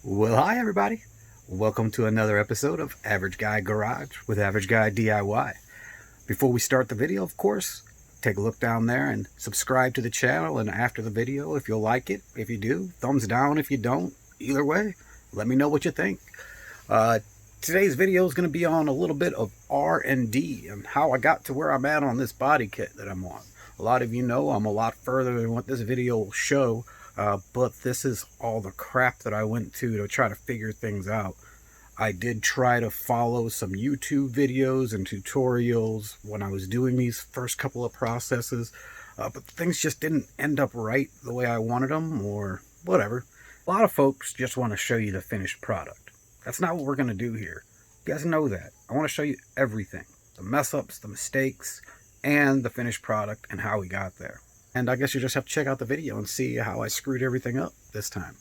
Well, hi everybody. Welcome to another episode of Average Guy Garage with Average Guy DIY. Before we start the video, of course, take a look down there and subscribe to the channel, and after the video, if you'll like it, if you do, thumbs down. If you don't, either way, let me know what you think. Today's video is going to be on a little bit of R&D and how I got to where I'm at on this body kit that I'm on. A lot of you know I'm a lot further than what this video will show. But this is all the crap that I went to try to figure things out. I did try to follow some YouTube videos and tutorials when I was doing these first couple of processes, but things just didn't end up right the way I wanted them, or whatever. A lot of folks just want to show you the finished product. That's not what we're going to do here. You guys know that. I want to show you everything. The mess-ups, the mistakes, and the finished product and how we got there. And I guess you just have to check out the video and see how I screwed everything up this time.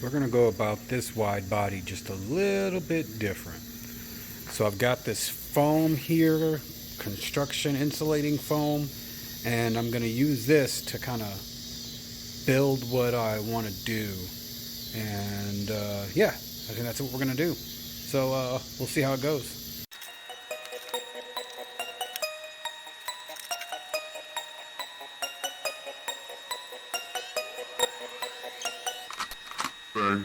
We're going to go about this wide body just a little bit different. So I've got this foam here, construction insulating foam, and I'm going to use this to kind of build what I want to do. And yeah, I think that's what we're going to do. So we'll see how it goes. Bang.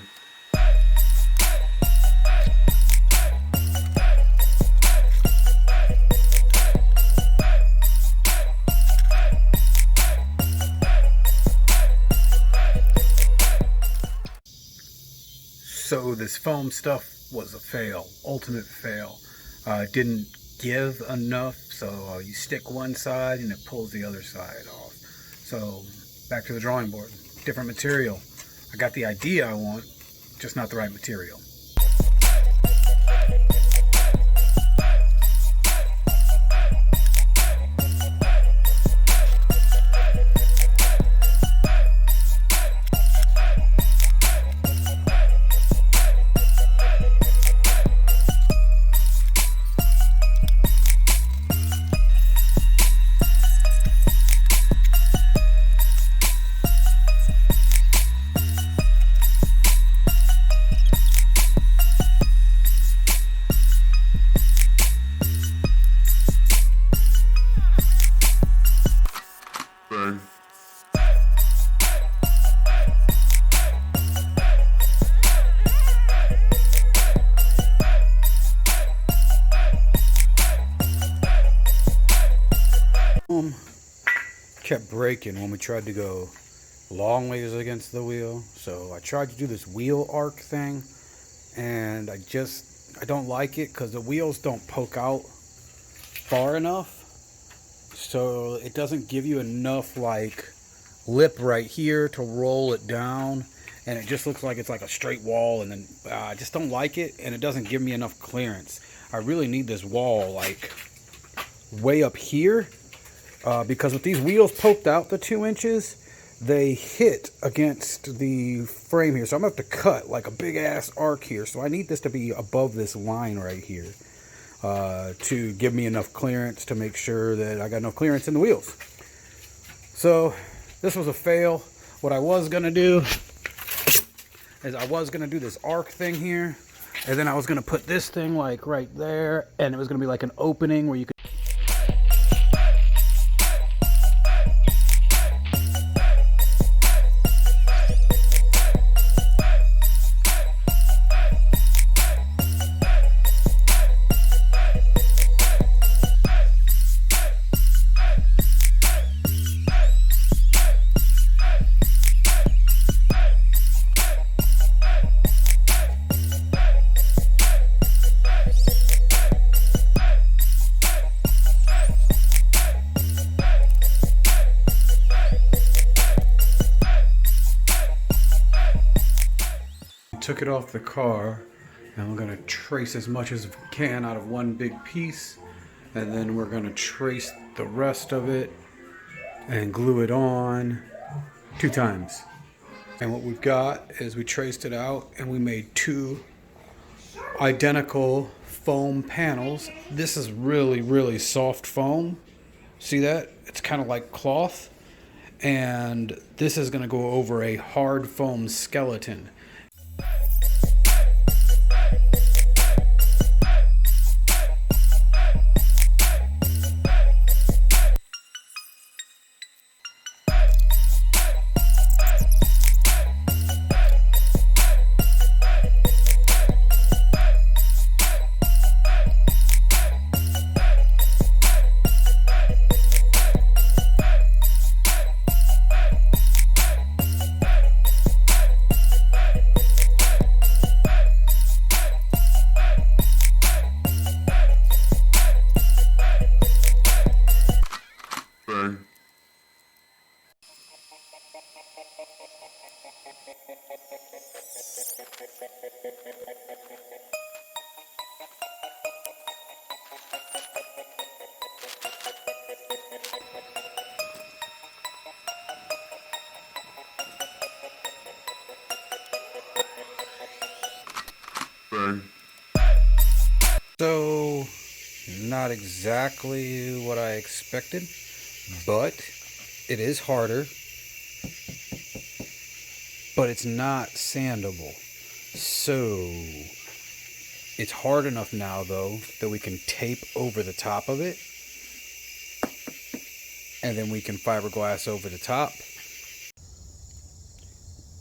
So this foam stuff was a fail, ultimate fail. It didn't give enough, so you stick one side and it pulls the other side off. So back to the drawing board, different material. I got the idea I want, just not the right material. Bang. Kept breaking when we tried to go long ways against the wheel. So I tried to do this wheel arc thing, and I don't like it because the wheels don't poke out far enough. So it doesn't give you enough like lip right here to roll it down, and it just looks like it's like a straight wall. And then I just don't like it, and it doesn't give me enough clearance. I really need this wall like way up here, because with these wheels poked out the 2 inches, they hit against the frame here. So I'm gonna have to cut like a big ass arc here. So I need this to be above this line right here, to give me enough clearance to make sure that I got enough clearance in the wheels. So this was a fail. what I was gonna do is I was gonna do this arc thing here, and then I was gonna put this thing like right there, and it was gonna be like an opening where you could took it off the car, and we're going to trace as much as we can out of one big piece, and then we're going to trace the rest of it and glue it on 2 times. And what we've got is we traced it out and we made 2 identical foam panels. This is really soft foam. See that? It's kind of like cloth, and this is going to go over a hard foam skeleton. So, not exactly what I expected, but it is harder, but it's not sandable. So, it's hard enough now though that we can tape over the top of it, and then we can fiberglass over the top.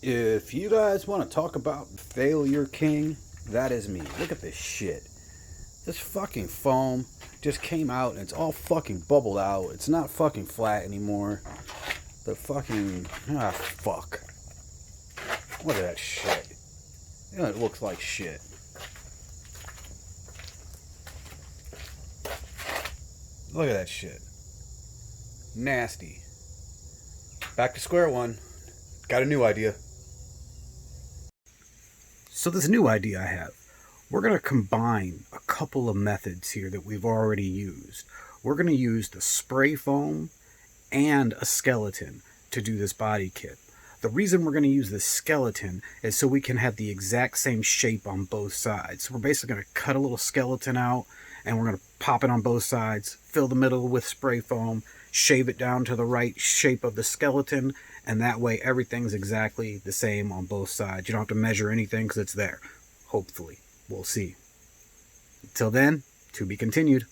If you guys want to talk about failure king, that is me. Look at this shit. This fucking foam just came out and it's all fucking bubbled out. It's not fucking flat anymore. The fucking... fuck. Look at that shit. You know, it looks like shit. Look at that shit. Nasty. Back to square one. Got a new idea. So this new idea I have, we're going to combine a couple of methods here that we've already used. We're going to use the spray foam and a skeleton to do this body kit. The reason we're going to use this skeleton is so we can have the exact same shape on both sides. So we're basically going to cut a little skeleton out, and we're going to pop it on both sides, fill the middle with spray foam, shave it down to the right shape of the skeleton, and that way everything's exactly the same on both sides. You don't have to measure anything because it's there. Hopefully. We'll see. Until then, to be continued.